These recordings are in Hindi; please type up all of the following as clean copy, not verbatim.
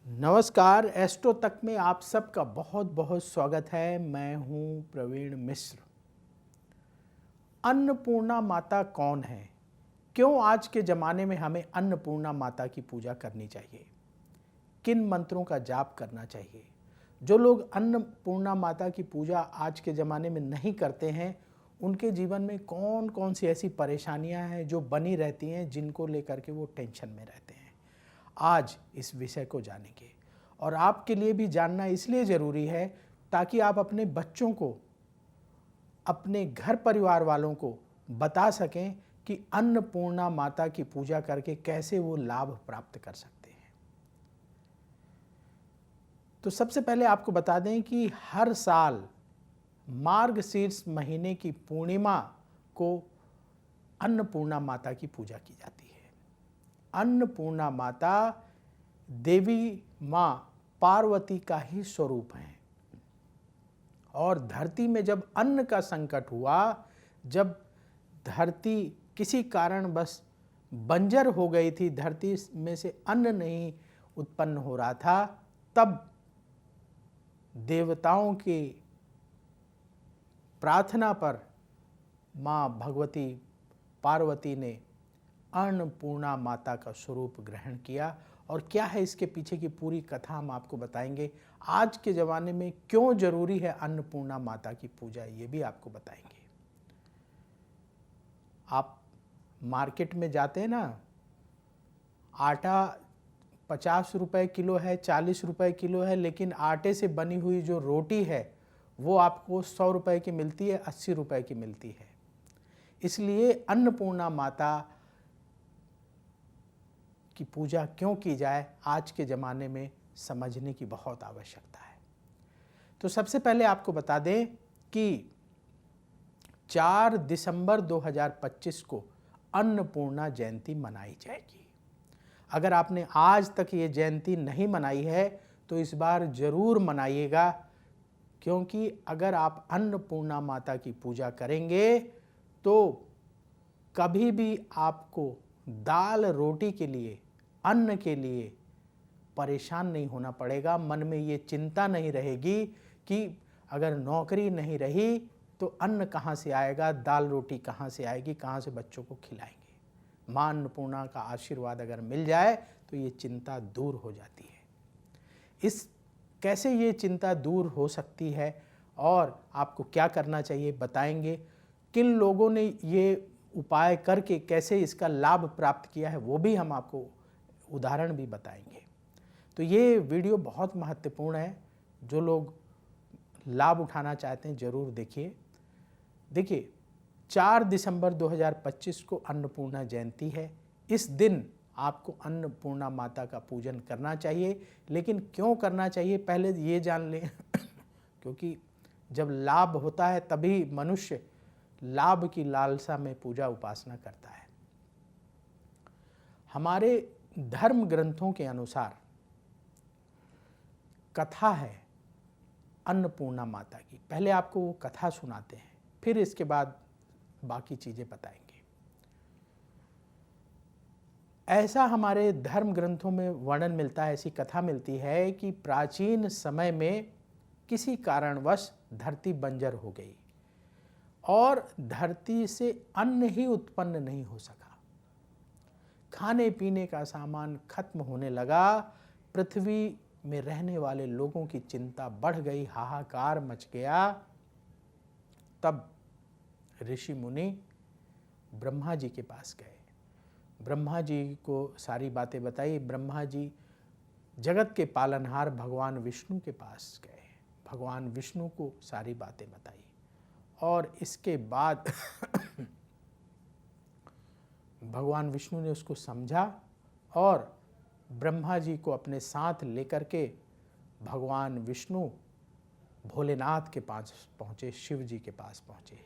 नमस्कार, एस्ट्रो तक में आप सबका बहुत बहुत स्वागत है। मैं हूं प्रवीण मिश्र। अन्नपूर्णा माता कौन है? क्यों आज के ज़माने में हमें अन्नपूर्णा माता की पूजा करनी चाहिए? किन मंत्रों का जाप करना चाहिए? जो लोग अन्नपूर्णा माता की पूजा आज के ज़माने में नहीं करते हैं, उनके जीवन में कौन कौन सी ऐसी परेशानियां हैं जो बनी रहती हैं, जिनको लेकर के वो टेंशन में रहते हैं। आज इस विषय को जानेंगे और आपके लिए भी जानना इसलिए ज़रूरी है ताकि आप अपने बच्चों को, अपने घर परिवार वालों को बता सकें कि अन्नपूर्णा माता की पूजा करके कैसे वो लाभ प्राप्त कर सकते हैं। तो सबसे पहले आपको बता दें कि हर साल मार्गशीर्ष महीने की पूर्णिमा को अन्नपूर्णा माता की पूजा की जाती है। अन्नपूर्णा माता देवी माँ पार्वती का ही स्वरूप है और धरती में जब अन्न का संकट हुआ, जब धरती किसी कारण बस बंजर हो गई थी, धरती में से अन्न नहीं उत्पन्न हो रहा था, तब देवताओं की प्रार्थना पर माँ भगवती पार्वती ने अन्नपूर्णा माता का स्वरूप ग्रहण किया। और क्या है इसके पीछे की पूरी कथा हम आपको बताएंगे। आज के ज़माने में क्यों जरूरी है अन्नपूर्णा माता की पूजा, ये भी आपको बताएंगे। आप मार्केट में जाते हैं ना, आटा 50 रुपए किलो है, 40 रुपए किलो है, लेकिन आटे से बनी हुई जो रोटी है वो आपको 100 रुपए की मिलती है, 80 रुपए की मिलती है। इसलिए अन्नपूर्णा माता की पूजा क्यों की जाए, आज के ज़माने में समझने की बहुत आवश्यकता है। तो सबसे पहले आपको बता दें कि 4 दिसंबर 2025 को अन्नपूर्णा जयंती मनाई जाएगी। अगर आपने आज तक ये जयंती नहीं मनाई है तो इस बार ज़रूर मनाइएगा, क्योंकि अगर आप अन्नपूर्णा माता की पूजा करेंगे तो कभी भी आपको दाल रोटी के लिए, अन्न के लिए परेशान नहीं होना पड़ेगा। मन में ये चिंता नहीं रहेगी कि अगर नौकरी नहीं रही तो अन्न कहाँ से आएगा, दाल रोटी कहाँ से आएगी, कहाँ से बच्चों को खिलाएंगे। माँ अन्नपूर्णा का आशीर्वाद अगर मिल जाए तो ये चिंता दूर हो जाती है। इस कैसे ये चिंता दूर हो सकती है और आपको क्या करना चाहिए बताएंगे। किन लोगों ने ये उपाय करके कैसे इसका लाभ प्राप्त किया है वो भी हम आपको उदाहरण भी बताएंगे। तो ये वीडियो बहुत महत्वपूर्ण है, जो लोग लाभ उठाना चाहते हैं ज़रूर देखिए। देखिए, 4 दिसंबर 2025 को अन्नपूर्णा जयंती है। इस दिन आपको अन्नपूर्णा माता का पूजन करना चाहिए। लेकिन क्यों करना चाहिए पहले ये जान लें क्योंकि जब लाभ होता है तभी मनुष्य लाभ की लालसा में पूजा उपासना करता है। हमारे धर्म ग्रंथों के अनुसार कथा है अन्नपूर्णा माता की। पहले आपको वो कथा सुनाते हैं, फिर इसके बाद बाकी चीज़ें बताएंगे। ऐसा हमारे धर्म ग्रंथों में वर्णन मिलता है, ऐसी कथा मिलती है कि प्राचीन समय में किसी कारणवश धरती बंजर हो गई और धरती से अन्न ही उत्पन्न नहीं हो सका। खाने पीने का सामान खत्म होने लगा। पृथ्वी में रहने वाले लोगों की चिंता बढ़ गई, हाहाकार मच गया। तब ऋषि मुनि ब्रह्मा जी के पास गए। ब्रह्मा जी को सारी बातें बताई। ब्रह्मा जी जगत के पालनहार भगवान विष्णु के पास गए। भगवान विष्णु को सारी बातें बताई और इसके बाद भगवान विष्णु ने उसको समझा और ब्रह्मा जी को अपने साथ लेकर के भगवान विष्णु भोलेनाथ के पास पहुँचे, शिव जी के पास पहुँचे।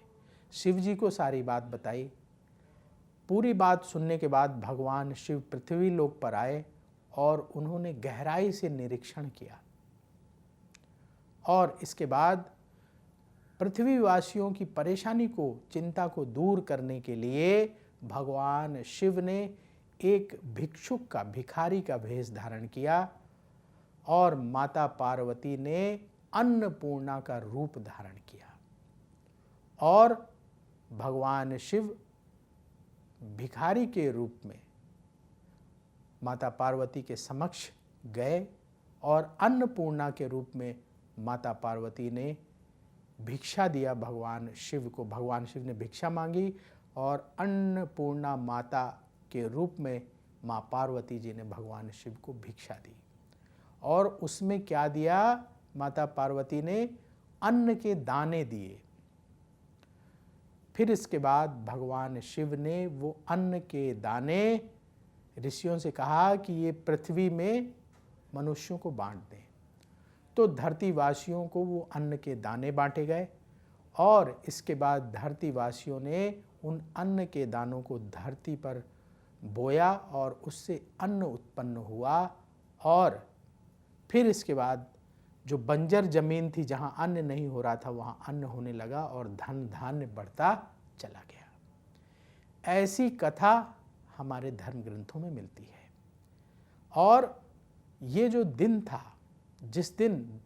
शिव जी को सारी बात बताई। पूरी बात सुनने के बाद भगवान शिव पृथ्वी लोक पर आए और उन्होंने गहराई से निरीक्षण किया और इसके बाद पृथ्वीवासियों की परेशानी को, चिंता को दूर करने के लिए भगवान शिव ने एक भिक्षुक का, भिखारी का भेष धारण किया और माता पार्वती ने अन्नपूर्णा का रूप धारण किया और भगवान शिव भिखारी के रूप में माता पार्वती के समक्ष गए और अन्नपूर्णा के रूप में माता पार्वती ने भिक्षा दिया भगवान शिव को। भगवान शिव ने भिक्षा मांगी और अन्नपूर्णा माता के रूप में माँ पार्वती जी ने भगवान शिव को भिक्षा दी। और उसमें क्या दिया? माता पार्वती ने अन्न के दाने दिए। फिर इसके बाद भगवान शिव ने वो अन्न के दाने ऋषियों से कहा कि ये पृथ्वी में मनुष्यों को बांट दें। तो धरतीवासियों को वो अन्न के दाने बांटे गए और इसके बाद धरतीवासियों ने उन अन्न के दानों को धरती पर बोया और उससे अन्न उत्पन्न हुआ। और फिर इसके बाद जो बंजर जमीन थी जहाँ अन्न नहीं हो रहा था वहाँ अन्न होने लगा और धन धान्य बढ़ता चला गया। ऐसी कथा हमारे धर्म ग्रंथों में मिलती है। और ये जो दिन था जिस दिन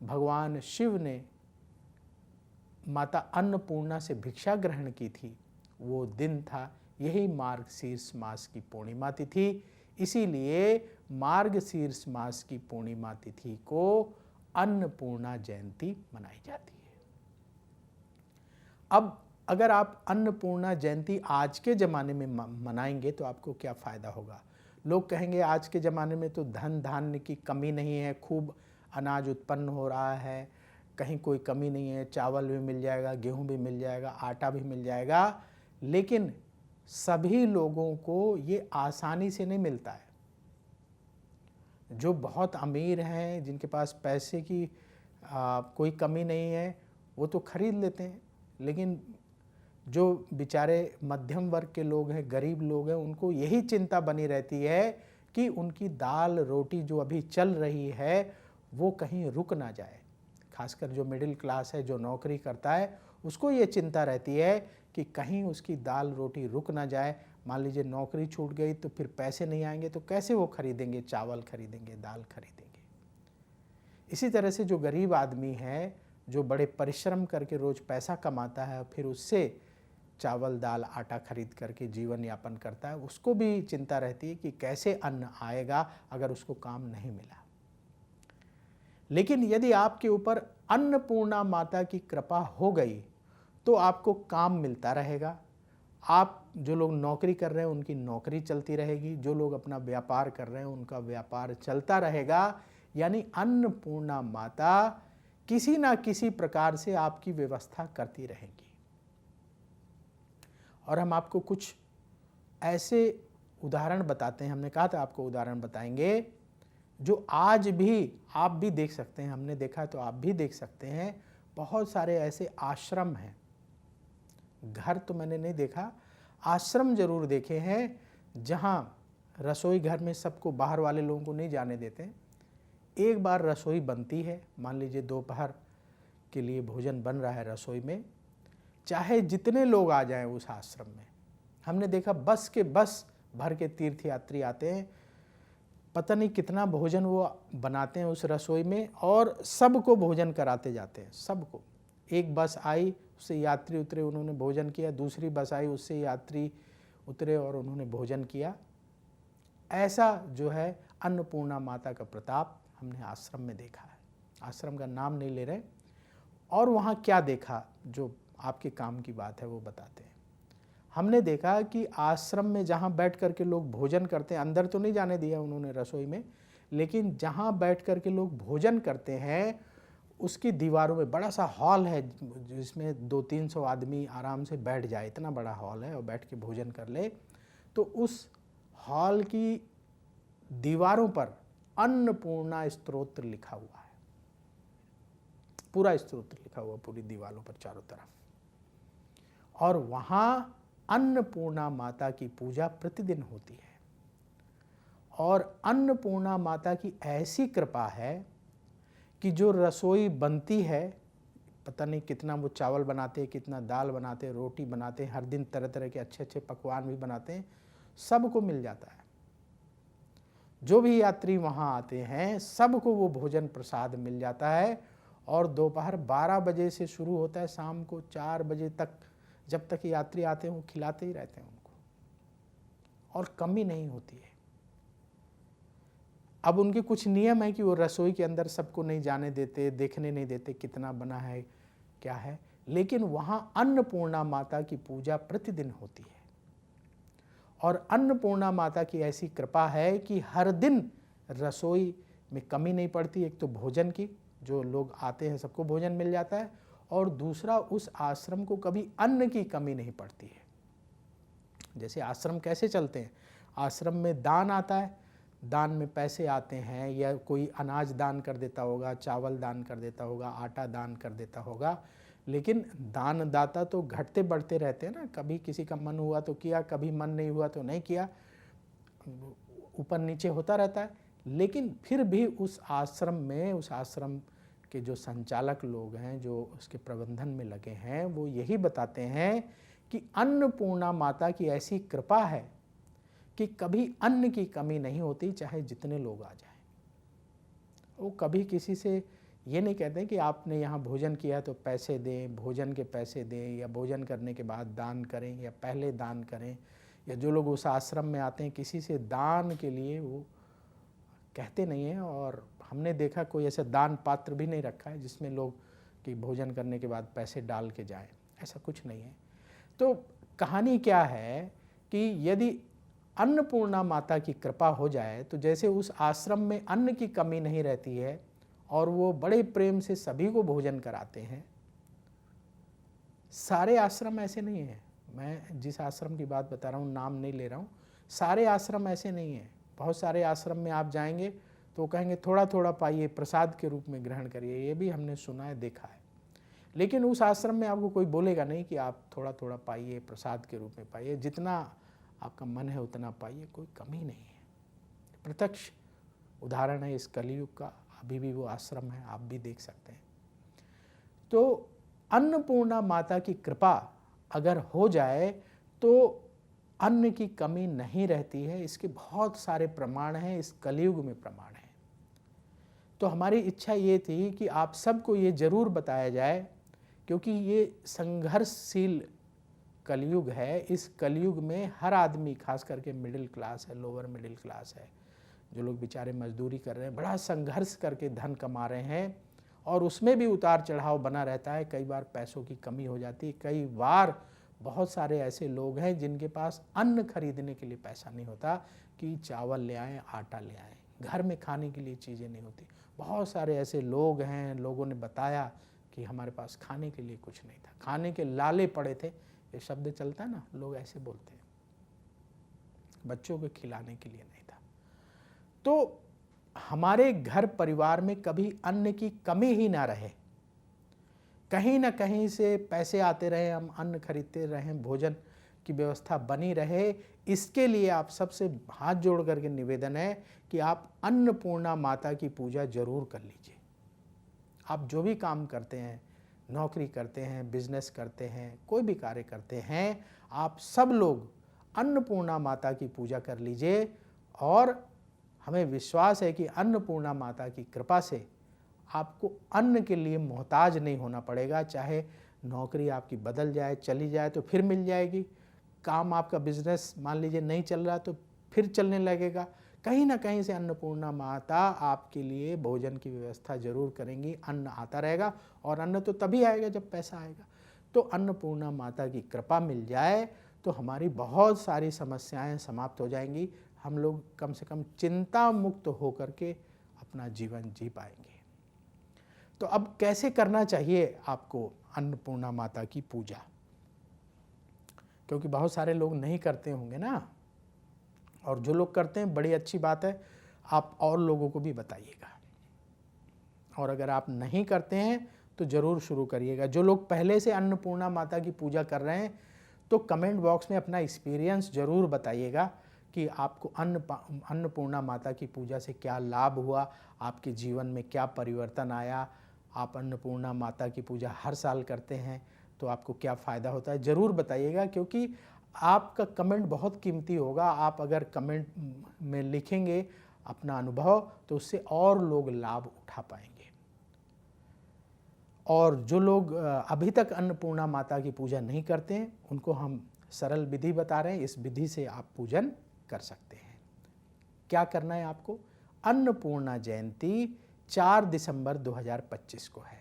भगवान शिव ने माता अन्नपूर्णा से भिक्षा ग्रहण की थी, वो दिन था, यही मार्गशीर्ष मास की पूर्णिमा तिथि। इसीलिए मार्गशीर्ष मास की पूर्णिमा तिथि को अन्नपूर्णा जयंती मनाई जाती है। अब अगर आप अन्नपूर्णा जयंती आज के ज़माने में मनाएंगे तो आपको क्या फ़ायदा होगा? लोग कहेंगे आज के ज़माने में तो धन धान्य की कमी नहीं है, खूब अनाज उत्पन्न हो रहा है, कहीं कोई कमी नहीं है, चावल भी मिल जाएगा, गेहूं भी मिल जाएगा, आटा भी मिल जाएगा। लेकिन सभी लोगों को ये आसानी से नहीं मिलता है। जो बहुत अमीर हैं, जिनके पास पैसे की कोई कमी नहीं है, वो तो खरीद लेते हैं। लेकिन जो बेचारे मध्यम वर्ग के लोग हैं, गरीब लोग हैं, उनको यही चिंता बनी रहती है कि उनकी दाल रोटी जो अभी चल रही है वो कहीं रुक ना जाए। खासकर जो मिडिल क्लास है, जो नौकरी करता है, उसको ये चिंता रहती है कि कहीं उसकी दाल रोटी रुक ना जाए। मान लीजिए नौकरी छूट गई तो फिर पैसे नहीं आएंगे तो कैसे वो खरीदेंगे, चावल खरीदेंगे, दाल खरीदेंगे। इसी तरह से जो गरीब आदमी है, जो बड़े परिश्रम करके रोज़ पैसा कमाता है, फिर उससे चावल दाल आटा खरीद करके जीवन यापन करता है, उसको भी चिंता रहती है कि कैसे अन्न आएगा अगर उसको काम नहीं मिला। लेकिन यदि आपके ऊपर अन्नपूर्णा माता की कृपा हो गई तो आपको काम मिलता रहेगा। आप जो लोग नौकरी कर रहे हैं उनकी नौकरी चलती रहेगी, जो लोग अपना व्यापार कर रहे हैं उनका व्यापार चलता रहेगा। यानी अन्नपूर्णा माता किसी ना किसी प्रकार से आपकी व्यवस्था करती रहेगी। और हम आपको कुछ ऐसे उदाहरण बताते हैं, हमने कहा था आपको उदाहरण बताएंगे, जो आज भी आप भी देख सकते हैं, हमने देखा तो आप भी देख सकते हैं। बहुत सारे ऐसे आश्रम हैं, घर तो मैंने नहीं देखा, आश्रम जरूर देखे हैं, जहाँ रसोई घर में सबको, बाहर वाले लोगों को नहीं जाने देते। एक बार रसोई बनती है, मान लीजिए दोपहर के लिए भोजन बन रहा है रसोई में, चाहे जितने लोग आ जाएं उस आश्रम में। हमने देखा बस के बस भर के तीर्थयात्री आते हैं, पता नहीं कितना भोजन वो बनाते हैं उस रसोई में और सबको भोजन कराते जाते हैं, सबको। एक बस आई, उससे यात्री उतरे, उन्होंने भोजन किया, दूसरी बस आई, उससे यात्री उतरे और उन्होंने भोजन किया। ऐसा जो है अन्नपूर्णा माता का प्रताप हमने आश्रम में देखा है। आश्रम का नाम नहीं ले रहे। और वहाँ क्या देखा, जो आपके काम की बात है वो बताते हैं। हमने देखा कि आश्रम में जहाँ बैठ कर के लोग भोजन करते हैं, अंदर तो नहीं जाने दिया उन्होंने रसोई में, लेकिन जहाँ बैठ कर के लोग भोजन करते हैं उसकी दीवारों में बड़ा सा हॉल है जिसमें 200-300 आदमी आराम से बैठ जाए, इतना बड़ा हॉल है, और बैठ के भोजन कर ले। तो उस हॉल की दीवारों पर अन्नपूर्णा स्तोत्र लिखा हुआ है, पूरा स्तोत्र लिखा हुआ पूरी दीवारों पर चारों तरफ। और वहाँ अन्नपूर्णा माता की पूजा प्रतिदिन होती है। और अन्नपूर्णा माता की ऐसी कृपा है कि जो रसोई बनती है, पता नहीं कितना वो चावल बनाते हैं, कितना दाल बनाते हैं, रोटी बनाते हैं, हर दिन तरह तरह के अच्छे अच्छे पकवान भी बनाते हैं, सबको मिल जाता है। जो भी यात्री वहाँ आते हैं सबको वो भोजन प्रसाद मिल जाता है और दोपहर 12 बजे से शुरू होता है, शाम को 4 बजे तक जब तक यात्री आते हैं वो खिलाते ही रहते हैं उनको, और कमी नहीं होती है। अब उनके कुछ नियम है कि वो रसोई के अंदर सबको नहीं जाने देते, देखने नहीं देते कितना बना है क्या है, लेकिन वहाँ अन्नपूर्णा माता की पूजा प्रतिदिन होती है। और अन्नपूर्णा माता की ऐसी कृपा है कि हर दिन रसोई में कमी नहीं पड़ती। एक तो भोजन की, जो लोग आते हैं सबको भोजन मिल जाता है, और दूसरा उस आश्रम को कभी अन्न की कमी नहीं पड़ती है। जैसे आश्रम कैसे चलते हैं, आश्रम में दान आता है, दान में पैसे आते हैं, या कोई अनाज दान कर देता होगा, चावल दान कर देता होगा, आटा दान कर देता होगा, लेकिन दानदाता तो घटते बढ़ते रहते हैं ना। कभी किसी का मन हुआ तो किया, कभी मन नहीं हुआ तो नहीं किया, ऊपर नीचे होता रहता है। लेकिन फिर भी उस आश्रम में, उस आश्रम के जो संचालक लोग हैं, जो उसके प्रबंधन में लगे हैं, वो यही बताते हैं कि अन्नपूर्णा माता की ऐसी कृपा है कि कभी अन्न की कमी नहीं होती, चाहे जितने लोग आ जाएं। वो कभी किसी से ये नहीं कहते कि आपने यहाँ भोजन किया तो पैसे दें, भोजन के पैसे दें, या भोजन करने के बाद दान करें, या पहले दान करें, या जो लोग उस आश्रम में आते हैं किसी से दान के लिए वो कहते नहीं हैं। और हमने देखा कोई ऐसा दान पात्र भी नहीं रखा है जिसमें लोग कि भोजन करने के बाद पैसे डाल के जाएं, ऐसा कुछ नहीं है। तो कहानी क्या है कि यदि अन्नपूर्णा माता की कृपा हो जाए तो जैसे उस आश्रम में अन्न की कमी नहीं रहती है, और वो बड़े प्रेम से सभी को भोजन कराते हैं। सारे आश्रम ऐसे नहीं हैं, मैं जिस आश्रम की बात बता रहा हूँ, नाम नहीं ले रहा हूँ, सारे आश्रम ऐसे नहीं हैं। बहुत सारे आश्रम में आप जाएंगे तो कहेंगे थोड़ा थोड़ा पाइए, प्रसाद के रूप में ग्रहण करिए, ये भी हमने सुना है, देखा है। लेकिन उस आश्रम में आपको कोई बोलेगा नहीं कि आप थोड़ा थोड़ा पाइए, प्रसाद के रूप में पाइए, जितना आपका मन है उतना पाइए, कोई कमी नहीं है। प्रत्यक्ष उदाहरण है इस कलयुग का, अभी भी वो आश्रम है, आप भी देख सकते हैं। तो अन्नपूर्णा माता की कृपा अगर हो जाए तो अन्न की कमी नहीं रहती है। इसके बहुत सारे प्रमाण हैं, इस कलयुग में प्रमाण हैं। तो हमारी इच्छा ये थी कि आप सबको ये जरूर बताया जाए, क्योंकि ये संघर्षशील कलयुग है। इस कलयुग में हर आदमी, खास करके मिडिल क्लास है, लोअर मिडिल क्लास है, जो लोग बेचारे मजदूरी कर रहे हैं, बड़ा संघर्ष करके धन कमा रहे हैं, और उसमें भी उतार चढ़ाव बना रहता है। कई बार पैसों की कमी हो जाती है, कई बार बहुत सारे ऐसे लोग हैं जिनके पास अन्न खरीदने के लिए पैसा नहीं होता कि चावल ले आएँ, आटा ले आएँ, घर में खाने के लिए चीज़ें नहीं होती। बहुत सारे ऐसे लोग हैं, लोगों ने बताया कि हमारे पास खाने के लिए कुछ नहीं था, खाने के लाले पड़े थे, ये शब्द चलता है ना, लोग ऐसे बोलते हैं, बच्चों को खिलाने के लिए नहीं था। तो हमारे घर परिवार में कभी अन्न की कमी ही ना रहे, कहीं ना कहीं से पैसे आते रहे, हम अन्न खरीदते रहें, भोजन की व्यवस्था बनी रहे। इसके लिए आप सबसे हाथ जोड़ करके निवेदन है कि आप अन्नपूर्णा माता की पूजा जरूर कर लीजिए। आप जो भी काम करते हैं, नौकरी करते हैं, बिजनेस करते हैं, कोई भी कार्य करते हैं, आप सब लोग अन्नपूर्णा माता की पूजा कर लीजिए। और हमें विश्वास है कि अन्नपूर्णा माता की कृपा से आपको अन्न के लिए मोहताज नहीं होना पड़ेगा। चाहे नौकरी आपकी बदल जाए, चली जाए तो फिर मिल जाएगी, काम आपका बिजनेस मान लीजिए नहीं चल रहा तो फिर चलने लगेगा, कहीं ना कहीं से अन्नपूर्णा माता आपके लिए भोजन की व्यवस्था जरूर करेंगी, अन्न आता रहेगा। और अन्न तो तभी आएगा जब पैसा आएगा। तो अन्नपूर्णा माता की कृपा मिल जाए तो हमारी बहुत सारी समस्याएं समाप्त हो जाएंगी, हम लोग कम से कम चिंता मुक्त होकर के अपना जीवन जी पाएंगे। तो अब कैसे करना चाहिए आपको अन्नपूर्णा माता की पूजा, क्योंकि बहुत सारे लोग नहीं करते होंगे ना, और जो लोग करते हैं बड़ी अच्छी बात है, आप और लोगों को भी बताइएगा। और अगर आप नहीं करते हैं तो ज़रूर शुरू करिएगा। जो लोग पहले से अन्नपूर्णा माता की पूजा कर रहे हैं तो कमेंट बॉक्स में अपना एक्सपीरियंस ज़रूर बताइएगा कि आपको अन्नपूर्णा माता की पूजा से क्या लाभ हुआ, आपके जीवन में क्या परिवर्तन आया। आप अन्नपूर्णा माता की पूजा हर साल करते हैं तो आपको क्या फ़ायदा होता है, ज़रूर बताइएगा, क्योंकि आपका कमेंट बहुत कीमती होगा। आप अगर कमेंट में लिखेंगे अपना अनुभव, तो उससे और लोग लाभ उठा पाएंगे। और जो लोग अभी तक अन्नपूर्णा माता की पूजा नहीं करते हैं, उनको हम सरल विधि बता रहे हैं। इस विधि से आप पूजन कर सकते हैं। क्या करना है आपको? अन्नपूर्णा जयंती 4 दिसंबर 2025 को है,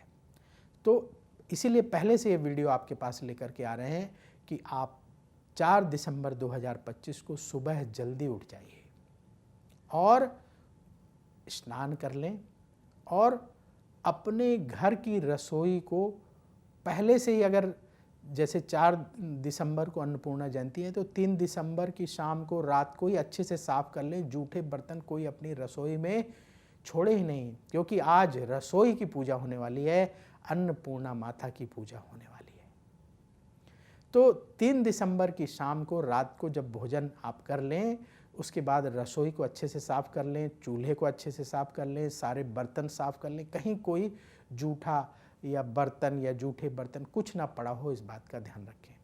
तो इसीलिए पहले से ये वीडियो आपके पास लेकर के आ रहे हैं कि आप 4 दिसंबर 2025 को सुबह जल्दी उठ जाइए और स्नान कर लें और अपने घर की रसोई को पहले से ही, अगर जैसे 4 दिसंबर को अन्नपूर्णा जयंती है तो 3 दिसंबर की शाम को, रात को ही अच्छे से साफ कर लें। जूठे बर्तन कोई अपनी रसोई में छोड़े ही नहीं, क्योंकि आज रसोई की पूजा होने वाली है, अन्नपूर्णा माता की पूजा होने वाली है। तो 3 दिसंबर की शाम को, रात को जब भोजन आप कर लें, उसके बाद रसोई को अच्छे से साफ़ कर लें, चूल्हे को अच्छे से साफ़ कर लें, सारे बर्तन साफ़ कर लें, कहीं कोई जूठा या बर्तन या जूठे बर्तन कुछ ना पड़ा हो, इस बात का ध्यान रखें।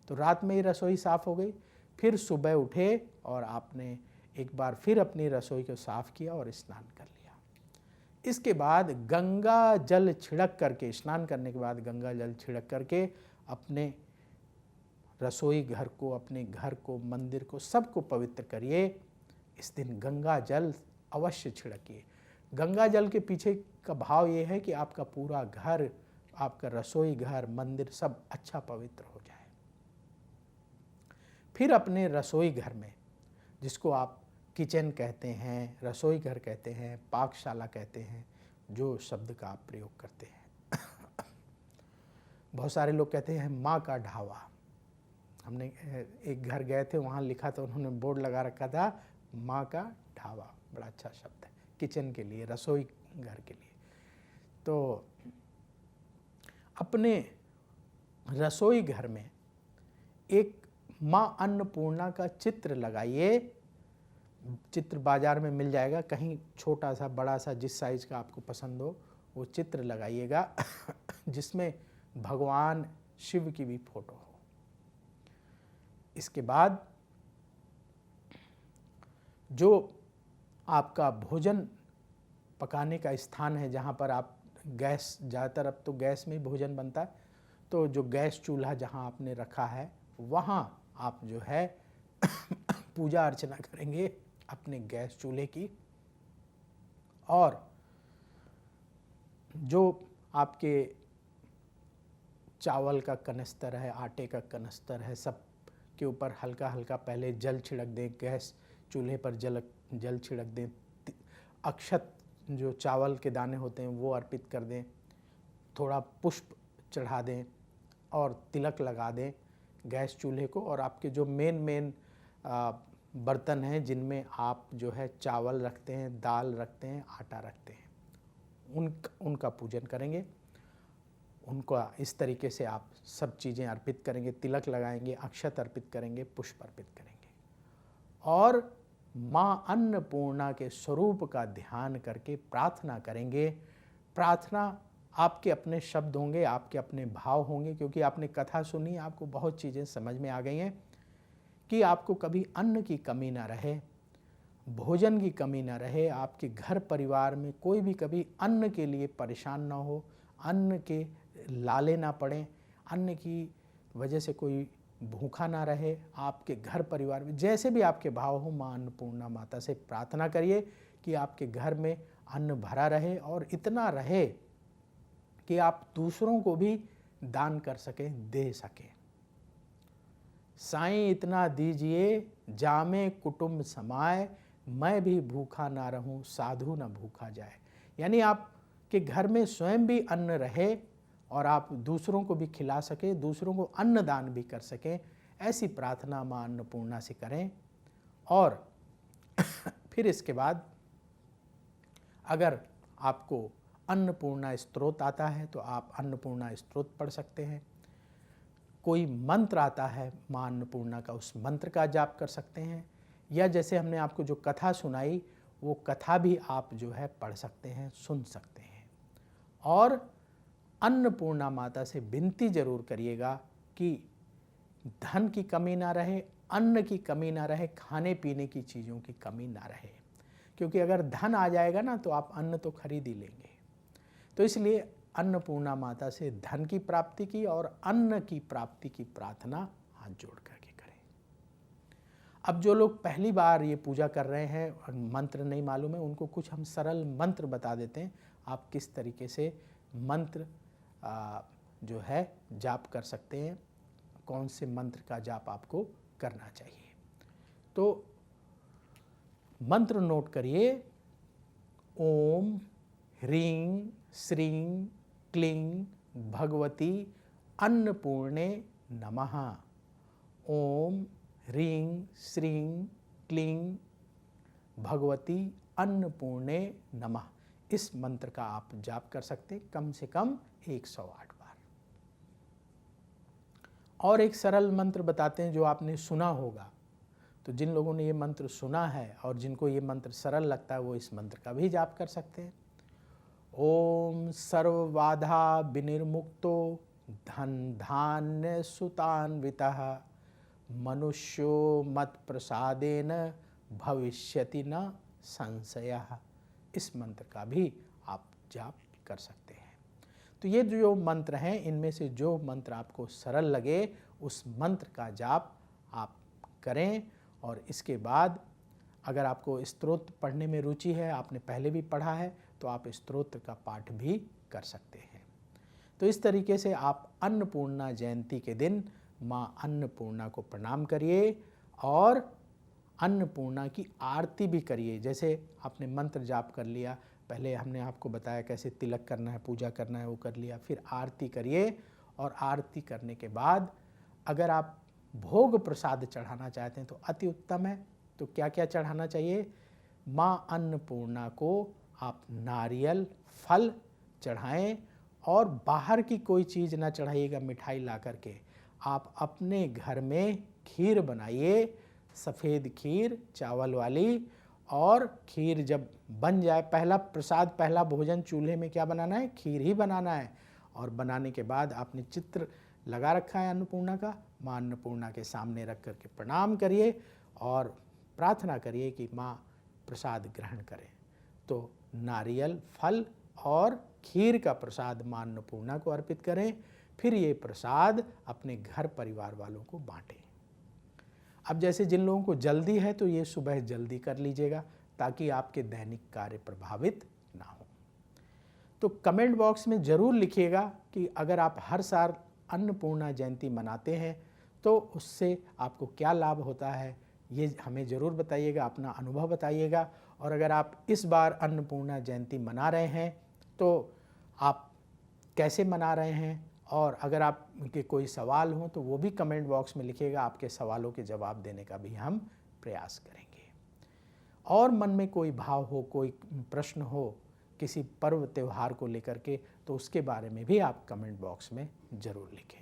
तो रात में ही रसोई साफ़ हो गई, फिर सुबह उठे और आपने एक बार फिर अपनी रसोई को साफ़ किया और स्नान कर लिया। इसके बाद गंगा जल छिड़क करके, स्नान करने के बाद गंगा जल छिड़क करके अपने रसोई घर को, अपने घर को, मंदिर को, सबको पवित्र करिए। इस दिन गंगा जल अवश्य छिड़किए। गंगा जल के पीछे का भाव ये है कि आपका पूरा घर, आपका रसोई घर, मंदिर सब अच्छा पवित्र हो जाए। फिर अपने रसोई घर में, जिसको आप किचन कहते हैं, रसोई घर कहते हैं, पाकशाला कहते हैं, जो शब्द का आप प्रयोग करते हैं बहुत सारे लोग कहते हैं माँ का ढाबा। हमने एक घर गए थे, वहाँ लिखा था, उन्होंने बोर्ड लगा रखा था माँ का ढाबा। बड़ा अच्छा शब्द है किचन के लिए, रसोई घर के लिए। तो अपने रसोई घर में एक माँ अन्नपूर्णा का चित्र लगाइए। चित्र बाजार में मिल जाएगा, कहीं छोटा सा, बड़ा सा, जिस साइज का आपको पसंद हो वो चित्र लगाइएगा जिसमें भगवान शिव की भी फोटो हो। इसके बाद जो आपका भोजन पकाने का स्थान है, जहाँ पर आप गैस, ज़्यादातर अब तो गैस में ही भोजन बनता है, तो जो गैस चूल्हा जहाँ आपने रखा है, वहाँ आप जो है पूजा अर्चना करेंगे अपने गैस चूल्हे की। और जो आपके चावल का कनस्तर है, आटे का कनस्तर है, सब के ऊपर हल्का हल्का पहले जल छिड़क दें। गैस चूल्हे पर जल छिड़क दें। अक्षत, जो चावल के दाने होते हैं, वो अर्पित कर दें। थोड़ा पुष्प चढ़ा दें और तिलक लगा दें गैस चूल्हे को। और आपके जो मेन बर्तन हैं, जिनमें आप जो है चावल रखते हैं, दाल रखते हैं, आटा रखते हैं, उनका पूजन करेंगे। उनका इस तरीके से आप सब चीज़ें अर्पित करेंगे, तिलक लगाएंगे, अक्षत अर्पित करेंगे, पुष्प अर्पित करेंगे और माँ अन्नपूर्णा के स्वरूप का ध्यान करके प्रार्थना करेंगे। प्रार्थना आपके अपने शब्द होंगे, आपके अपने भाव होंगे, क्योंकि आपने कथा सुनी, आपको बहुत चीज़ें समझ में आ गई हैं कि आपको कभी अन्न की कमी ना रहे, भोजन की कमी ना रहे, आपके घर परिवार में कोई भी कभी अन्न के लिए परेशान ना हो, अन्न के लाले ना पड़ें, अन्न की वजह से कोई भूखा ना रहे। आपके घर परिवार में जैसे भी आपके भाव हो, माँ अन्नपूर्णा माता से प्रार्थना करिए कि आपके घर में अन्न भरा रहे और इतना रहे कि आप दूसरों को भी दान कर सकें, दे सकें। साईं इतना दीजिए जामे कुटुंब समाए, मैं भी भूखा ना रहूं, साधु ना भूखा जाए। यानी आपके घर में स्वयं भी अन्न रहे और आप दूसरों को भी खिला सकें, दूसरों को अन्न दान भी कर सकें। ऐसी प्रार्थना माँ अन्नपूर्णा से करें। और फिर इसके बाद अगर आपको अन्नपूर्णा स्तोत्र आता है तो आप अन्नपूर्णा स्तोत्र पढ़ सकते हैं। कोई मंत्र आता है माँ अन्नपूर्णा का, उस मंत्र का जाप कर सकते हैं। या जैसे हमने आपको जो कथा सुनाई, वो कथा भी आप जो है पढ़ सकते हैं, सुन सकते हैं। और अन्नपूर्णा माता से विनती जरूर करिएगा कि धन की कमी ना रहे, अन्न की कमी ना रहे, खाने पीने की चीज़ों की कमी ना रहे। क्योंकि अगर धन आ जाएगा ना तो आप अन्न तो खरीद ही लेंगे। तो इसलिए अन्नपूर्णा माता से धन की प्राप्ति की और अन्न की प्राप्ति की प्रार्थना हाथ जोड़ करके करें। अब जो लोग पहली बार ये पूजा कर रहे हैं और मंत्र नहीं मालूम है, उनको कुछ हम सरल मंत्र बता देते हैं, आप किस तरीके से मंत्र जो है जाप कर सकते हैं, कौन से मंत्र का जाप आपको करना चाहिए। तो मंत्र नोट करिए, ओम ह्रीं श्रीं क्लीं भगवती अन्नपूर्णे नमः। ओम ह्रीं श्रीं क्लीं भगवती अन्नपूर्णे नमः। इस मंत्र का आप जाप कर सकते हैं कम से कम 108 बार। और एक सरल मंत्र बताते हैं जो आपने सुना होगा, तो जिन लोगों ने ये मंत्र सुना है और जिनको ये मंत्र सरल लगता है वो इस मंत्र का भी जाप कर सकते हैं। ओम सर्वबाधा विनिर्मुक्तो धन धान्य सुतान्वितः मनुष्यो मत प्रसादेन भविष्यति न संशयः। इस मंत्र का भी आप जाप कर सकते हैं। तो ये जो मंत्र हैं, इनमें से जो मंत्र आपको सरल लगे उस मंत्र का जाप आप करें। और इसके बाद अगर आपको स्तोत्र पढ़ने में रुचि है, आपने पहले भी पढ़ा है, तो आप स्तोत्र का पाठ भी कर सकते हैं। तो इस तरीके से आप अन्नपूर्णा जयंती के दिन माँ अन्नपूर्णा को प्रणाम करिए और अन्नपूर्णा की आरती भी करिए। जैसे आपने मंत्र जाप कर लिया, पहले हमने आपको बताया कैसे तिलक करना है, पूजा करना है, वो कर लिया, फिर आरती करिए। और आरती करने के बाद अगर आप भोग प्रसाद चढ़ाना चाहते हैं तो अति उत्तम है। तो क्या क्या चढ़ाना चाहिए? माँ अन्नपूर्णा को आप नारियल फल चढ़ाएं और बाहर की कोई चीज़ ना चढ़ाइएगा मिठाई ला करके। आप अपने घर में खीर बनाइए, सफ़ेद खीर चावल वाली, और खीर जब बन जाए, पहला प्रसाद पहला भोजन चूल्हे में क्या बनाना है? खीर ही बनाना है। और बनाने के बाद आपने चित्र लगा रखा है अन्नपूर्णा का, माँ अन्नपूर्णा के सामने रख करके प्रणाम करिए और प्रार्थना करिए कि माँ प्रसाद ग्रहण करें। तो नारियल फल और खीर का प्रसाद माँ अन्नपूर्णा को अर्पित करें, फिर ये प्रसाद अपने घर परिवार वालों को बांटें। अब जैसे जिन लोगों को जल्दी है तो ये सुबह जल्दी कर लीजिएगा ताकि आपके दैनिक कार्य प्रभावित ना हो। तो कमेंट बॉक्स में ज़रूर लिखिएगा कि अगर आप हर साल अन्नपूर्णा जयंती मनाते हैं तो उससे आपको क्या लाभ होता है, ये हमें ज़रूर बताइएगा, अपना अनुभव बताइएगा। और अगर आप इस बार अन्नपूर्णा जयंती मना रहे हैं तो आप कैसे मना रहे हैं, और अगर आपके कोई सवाल हो तो वो भी कमेंट बॉक्स में लिखिएगा। आपके सवालों के जवाब देने का भी हम प्रयास करेंगे। और मन में कोई भाव हो, कोई प्रश्न हो किसी पर्व त्यौहार को लेकर के, तो उसके बारे में भी आप कमेंट बॉक्स में ज़रूर लिखें।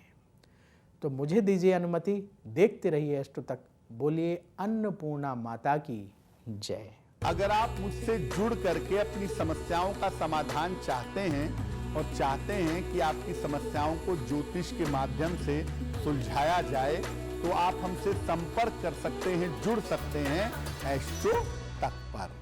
तो मुझे दीजिए अनुमति, देखते रहिए अष्टो तक। बोलिए अन्नपूर्णा माता की जय। अगर आप मुझसे जुड़ करके अपनी समस्याओं का समाधान चाहते हैं और चाहते हैं कि आपकी समस्याओं को ज्योतिष के माध्यम से सुलझाया जाए, तो आप हमसे संपर्क कर सकते हैं, जुड़ सकते हैं एस्ट्रो तक पर।